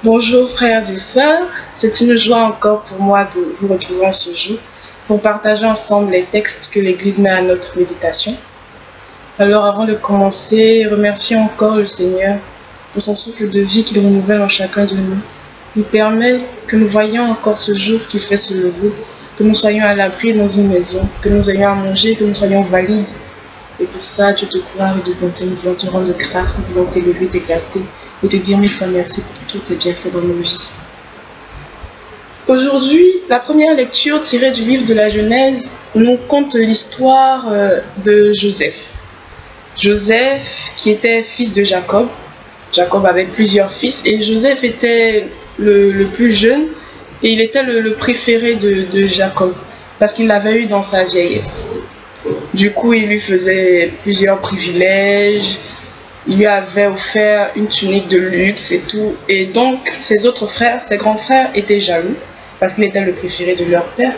Bonjour frères et sœurs, c'est une joie encore pour moi de vous retrouver en ce jour pour partager ensemble les textes que l'Église met à notre méditation. Alors avant de commencer, remercions encore le Seigneur pour son souffle de vie qu'il renouvelle en chacun de nous. Il permet que nous voyions encore ce jour qu'il fait se lever, que nous soyons à l'abri dans une maison, que nous ayons à manger, que nous soyons valides. Et pour ça, Dieu de gloire et de bonté, nous voulons te rendre grâce, nous voulons t'élever, t'exalter et te dire mille fois merci pour tous tes bienfaits dans nos vies. Aujourd'hui, la première lecture tirée du livre de la Genèse nous conte l'histoire de Joseph. Joseph qui était fils de Jacob. Jacob avait plusieurs fils et Joseph était le plus jeune et il était le préféré de Jacob parce qu'il l'avait eu dans sa vieillesse. Du coup, il lui faisait plusieurs privilèges. Il lui avait offert une tunique de luxe et tout. Et donc, ses autres frères, ses grands frères étaient jaloux parce qu'il était le préféré de leur père.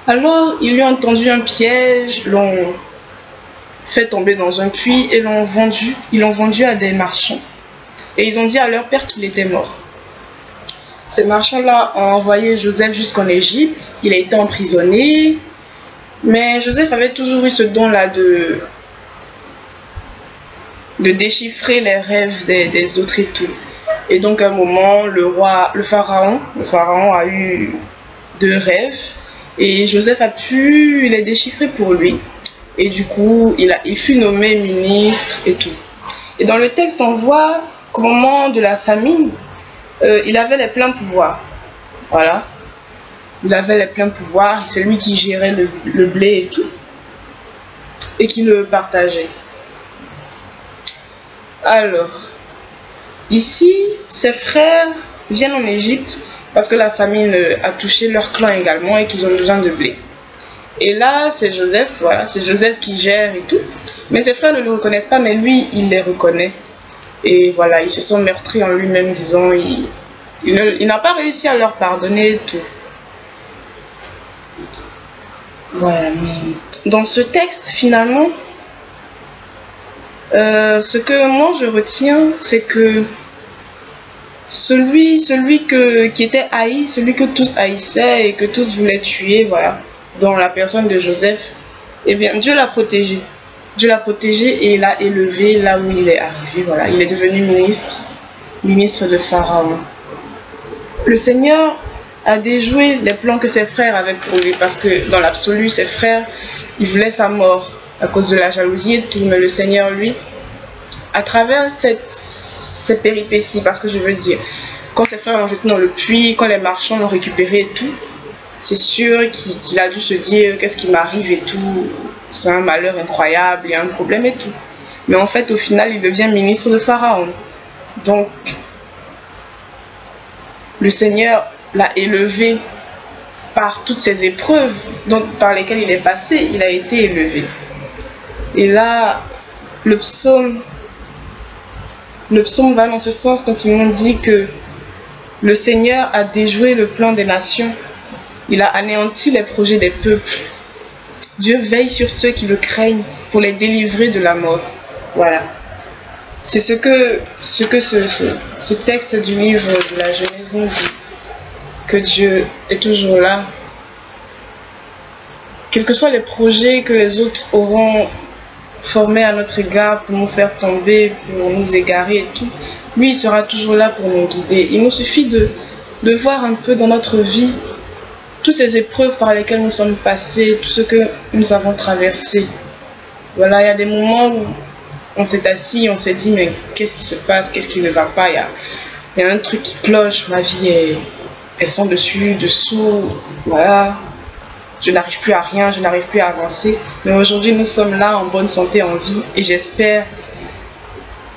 Alors, ils lui ont tendu un piège, l'ont fait tomber dans un puits et ils l'ont vendu à des marchands. Et ils ont dit à leur père qu'il était mort. Ces marchands-là ont envoyé Joseph jusqu'en Égypte. Il a été emprisonné. Mais Joseph avait toujours eu ce don-là de déchiffrer les rêves des autres et tout. Et donc à un moment, le pharaon a eu 2 rêves et Joseph a pu les déchiffrer pour lui. Et du coup, il fut nommé ministre et tout. Et dans le texte, on voit qu'au moment de la famine, il avait les pleins pouvoirs. Voilà. Il avait les pleins pouvoirs, c'est lui qui gérait le blé et tout, et qui le partageait. Alors, ici, ses frères viennent en Égypte parce que la famine a touché leur clan également et qu'ils ont besoin de blé. Et là, c'est Joseph, voilà, c'est Joseph qui gère et tout. Mais ses frères ne le reconnaissent pas, mais lui, il les reconnaît. Et voilà, ils se sont meurtris en lui-même, disons, il n'a pas réussi à leur pardonner et tout. Voilà, mais dans ce texte, finalement, ce que moi je retiens, c'est que celui qui était haï, celui que tous haïssaient et que tous voulaient tuer, voilà, dans la personne de Joseph, eh bien, Dieu l'a protégé. Dieu l'a protégé et il l'a élevé là où il est arrivé, voilà. Il est devenu ministre de Pharaon. Le Seigneur a déjoué les plans que ses frères avaient pour lui parce que dans l'absolu, ses frères, ils voulaient sa mort à cause de la jalousie et tout, mais le Seigneur, lui, à travers ces péripéties, parce que je veux dire, quand ses frères l'ont jeté dans le puits, quand les marchands l'ont récupéré et tout, c'est sûr qu'il a dû se dire qu'est-ce qui m'arrive et tout, c'est un malheur incroyable, il y a un problème et tout. Mais en fait, au final, il devient ministre de Pharaon. Donc, le Seigneur l'a élevé par toutes ces épreuves par lesquelles il est passé, il a été élevé. Et là, le psaume va dans ce sens quand il nous dit que le Seigneur a déjoué le plan des nations, il a anéanti les projets des peuples. Dieu veille sur ceux qui le craignent pour les délivrer de la mort. Voilà. C'est ce que ce texte du livre de la Genèse nous dit. Que Dieu est toujours là. Quels que soient les projets que les autres auront formés à notre égard pour nous faire tomber, pour nous égarer et tout, lui, il sera toujours là pour nous guider. Il nous suffit de voir un peu dans notre vie toutes ces épreuves par lesquelles nous sommes passés, tout ce que nous avons traversé. Voilà, il y a des moments où on s'est assis, on s'est dit, mais qu'est-ce qui se passe, qu'est-ce qui ne va pas, il y a un truc qui cloche, ma vie est sans dessus, dessous, voilà, je n'arrive plus à rien, je n'arrive plus à avancer. Mais aujourd'hui, nous sommes là en bonne santé, en vie, et j'espère,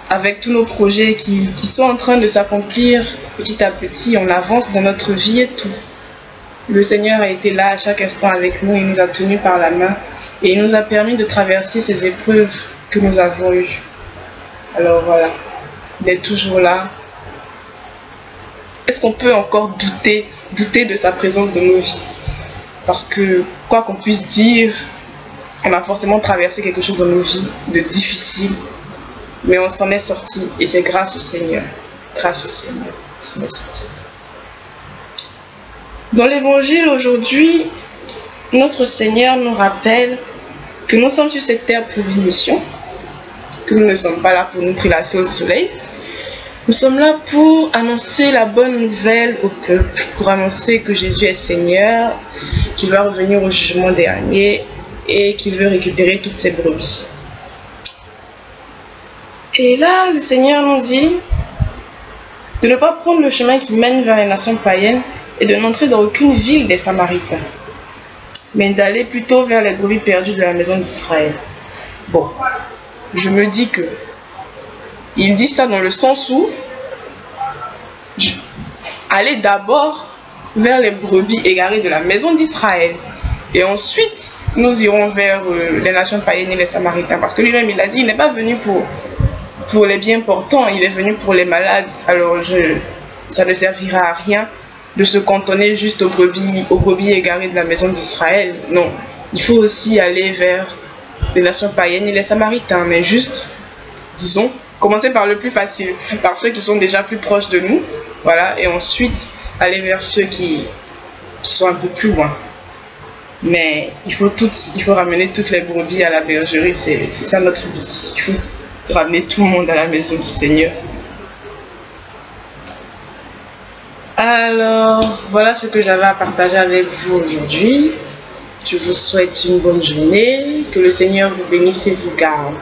avec tous nos projets qui sont en train de s'accomplir petit à petit, on avance dans notre vie et tout. Le Seigneur a été là à chaque instant avec nous, il nous a tenus par la main, et il nous a permis de traverser ces épreuves que nous avons eues. Alors voilà, d'être toujours là. Est-ce qu'on peut encore douter de sa présence dans nos vies? Parce que, quoi qu'on puisse dire, on a forcément traversé quelque chose dans nos vies de difficile, mais on s'en est sorti et c'est grâce au Seigneur. grâce au Seigneur. Dans l'évangile aujourd'hui, notre Seigneur nous rappelle que nous sommes sur cette terre pour une mission, que nous ne sommes pas là pour nous prélasser au soleil. Nous sommes là pour annoncer la bonne nouvelle au peuple, pour annoncer que Jésus est Seigneur, qu'il va revenir au jugement dernier et qu'il veut récupérer toutes ses brebis. Et là, le Seigneur nous dit de ne pas prendre le chemin qui mène vers les nations païennes et de n'entrer dans aucune ville des Samaritains, mais d'aller plutôt vers les brebis perdues de la maison d'Israël. Bon, je me dis que il dit ça dans le sens où aller d'abord vers les brebis égarées de la maison d'Israël et ensuite nous irons vers les nations païennes et les Samaritains, parce que lui-même il a dit il n'est pas venu pour les bien portants, il est venu pour les malades. Alors ça ne servira à rien de se cantonner juste aux brebis égarées de la maison d'Israël. Non, il faut aussi aller vers les nations païennes et les Samaritains, mais juste, disons, commencer par le plus facile, par ceux qui sont déjà plus proches de nous, voilà, et ensuite aller vers ceux qui sont un peu plus loin. Mais il faut ramener toutes les brebis à la bergerie, c'est ça notre but. Il faut ramener tout le monde à la maison du Seigneur. Alors, voilà ce que j'avais à partager avec vous aujourd'hui. Je vous souhaite une bonne journée, que le Seigneur vous bénisse et vous garde.